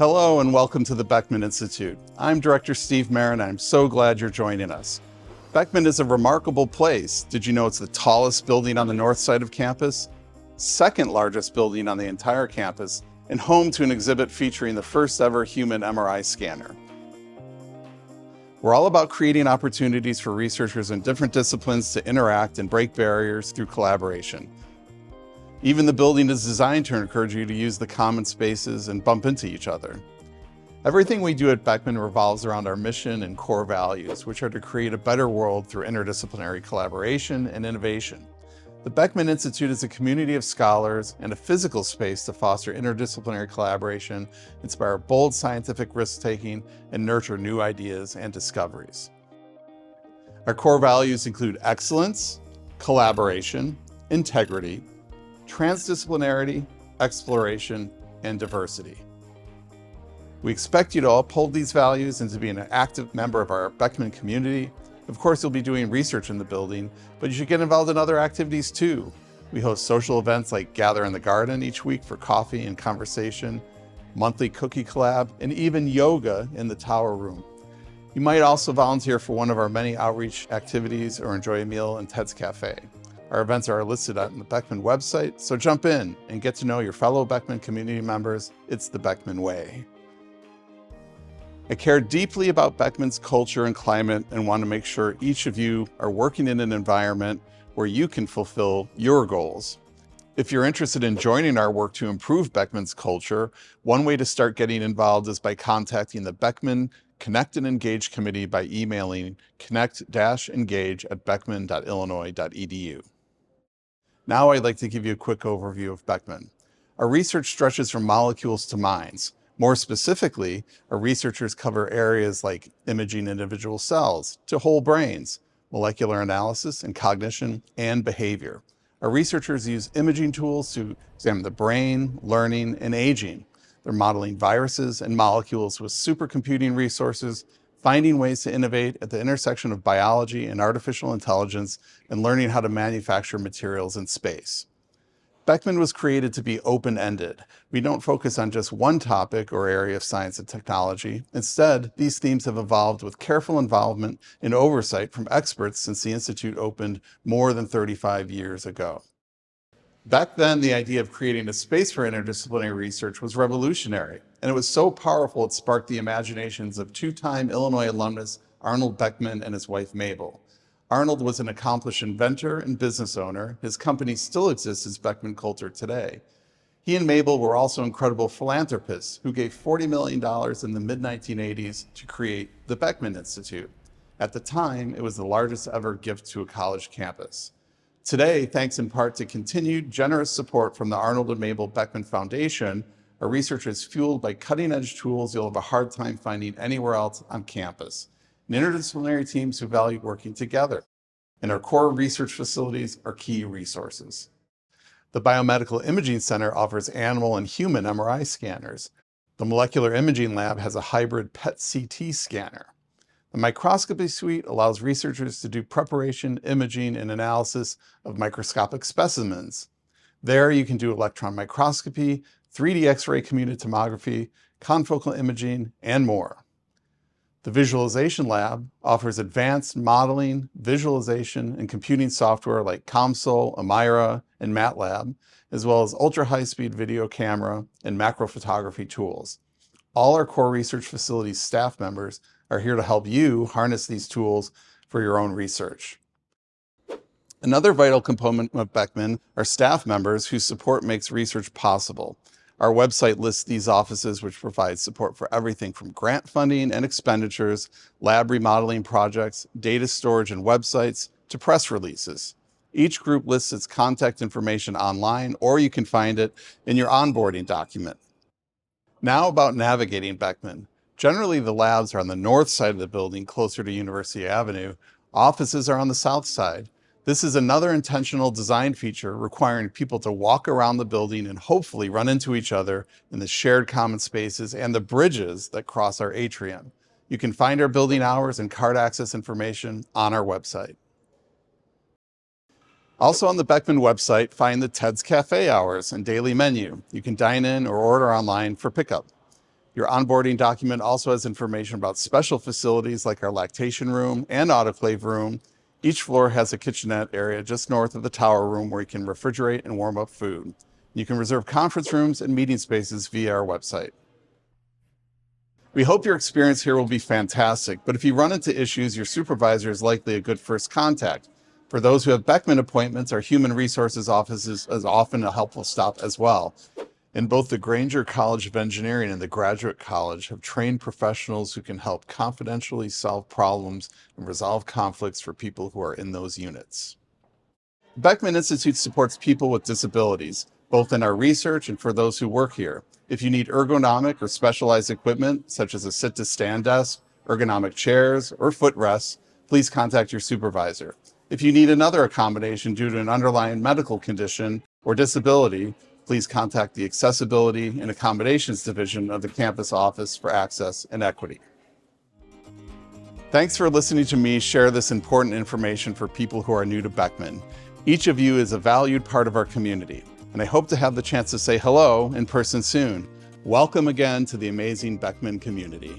Hello and welcome to the Beckman Institute. I'm Director Steve Maren and I'm so glad you're joining us. Beckman is a remarkable place. Did you know it's the tallest building on the north side of campus, second largest building on the entire campus, and home to an exhibit featuring the first ever human MRI scanner. We're all about creating opportunities for researchers in different disciplines to interact and break barriers through collaboration. Even the building is designed to encourage you to use the common spaces and bump into each other. Everything we do at Beckman revolves around our mission and core values, which are to create a better world through interdisciplinary collaboration and innovation. The Beckman Institute is a community of scholars and a physical space to foster interdisciplinary collaboration, inspire bold scientific risk-taking, and nurture new ideas and discoveries. Our core values include excellence, collaboration, integrity, transdisciplinarity, exploration, and diversity. We expect you to uphold these values and to be an active member of our Beckman community. Of course, you'll be doing research in the building, but you should get involved in other activities too. We host social events like Gather in the Garden each week for coffee and conversation, monthly cookie collab, and even yoga in the tower room. You might also volunteer for one of our many outreach activities or enjoy a meal in Ted's Cafe. Our events are listed on the Beckman website, so jump in and get to know your fellow Beckman community members. It's the Beckman way. I care deeply about Beckman's culture and climate and want to make sure each of you are working in an environment where you can fulfill your goals. If you're interested in joining our work to improve Beckman's culture, one way to start getting involved is by contacting the Beckman Connect and Engage Committee by emailing connect-engage@beckman.illinois.edu. Now I'd like to give you a quick overview of Beckman. Our research stretches from molecules to minds. More specifically, our researchers cover areas like imaging individual cells to whole brains, molecular analysis and cognition, and behavior. Our researchers use imaging tools to examine the brain, learning, and aging. They're modeling viruses and molecules with supercomputing resources, finding ways to innovate at the intersection of biology and artificial intelligence, and learning how to manufacture materials in space. Beckman was created to be open-ended. We don't focus on just one topic or area of science and technology. Instead, these themes have evolved with careful involvement and oversight from experts since the Institute opened more than 35 years ago. Back then, the idea of creating a space for interdisciplinary research was revolutionary, and it was so powerful it sparked the imaginations of two-time Illinois alumnus Arnold Beckman and his wife Mabel. Arnold was an accomplished inventor and business owner. His company still exists as Beckman Coulter today. He and Mabel were also incredible philanthropists who gave $40 million in the mid-1980s to create the Beckman Institute. At the time, it was the largest ever gift to a college campus. Today, thanks in part to continued generous support from the Arnold and Mabel Beckman Foundation, our research is fueled by cutting-edge tools you'll have a hard time finding anywhere else on campus, and interdisciplinary teams who value working together. And our core research facilities are key resources. The Biomedical Imaging Center offers animal and human MRI scanners. The Molecular Imaging Lab has a hybrid PET-CT scanner. The Microscopy Suite allows researchers to do preparation, imaging, and analysis of microscopic specimens. There you can do electron microscopy, 3D X-ray computed tomography, confocal imaging, and more. The Visualization Lab offers advanced modeling, visualization, and computing software like COMSOL, Amira, and MATLAB, as well as ultra-high-speed video camera and macrophotography tools. All our core research facilities staff members are here to help you harness these tools for your own research. Another vital component of Beckman are staff members whose support makes research possible. Our website lists these offices, which provide support for everything from grant funding and expenditures, lab remodeling projects, data storage and websites, to press releases. Each group lists its contact information online, or you can find it in your onboarding document. Now about navigating Beckman. Generally, the labs are on the north side of the building, closer to University Avenue. Offices are on the south side. This is another intentional design feature requiring people to walk around the building and hopefully run into each other in the shared common spaces and the bridges that cross our atrium. You can find our building hours and card access information on our website. Also on the Beckman website, find the Ted's Cafe hours and daily menu. You can dine in or order online for pickup. Your onboarding document also has information about special facilities like our lactation room and autoclave room. Each floor has a kitchenette area just north of the tower room where you can refrigerate and warm up food. You can reserve conference rooms and meeting spaces via our website. We hope your experience here will be fantastic, but if you run into issues, your supervisor is likely a good first contact. For those who have Beckman appointments, our Human Resources office is often a helpful stop as well. And both the Granger College of Engineering and the Graduate College have trained professionals who can help confidentially solve problems and resolve conflicts for people who are in those units. Beckman Institute supports people with disabilities, both in our research and for those who work here. If you need ergonomic or specialized equipment, such as a sit-to-stand desk, ergonomic chairs, or footrests, please contact your supervisor. If you need another accommodation due to an underlying medical condition or disability, please contact the Accessibility and Accommodations Division of the campus office for access and equity. Thanks for listening to me share this important information for people who are new to Beckman. Each of you is a valued part of our community, and I hope to have the chance to say hello in person soon. Welcome again to the amazing Beckman community.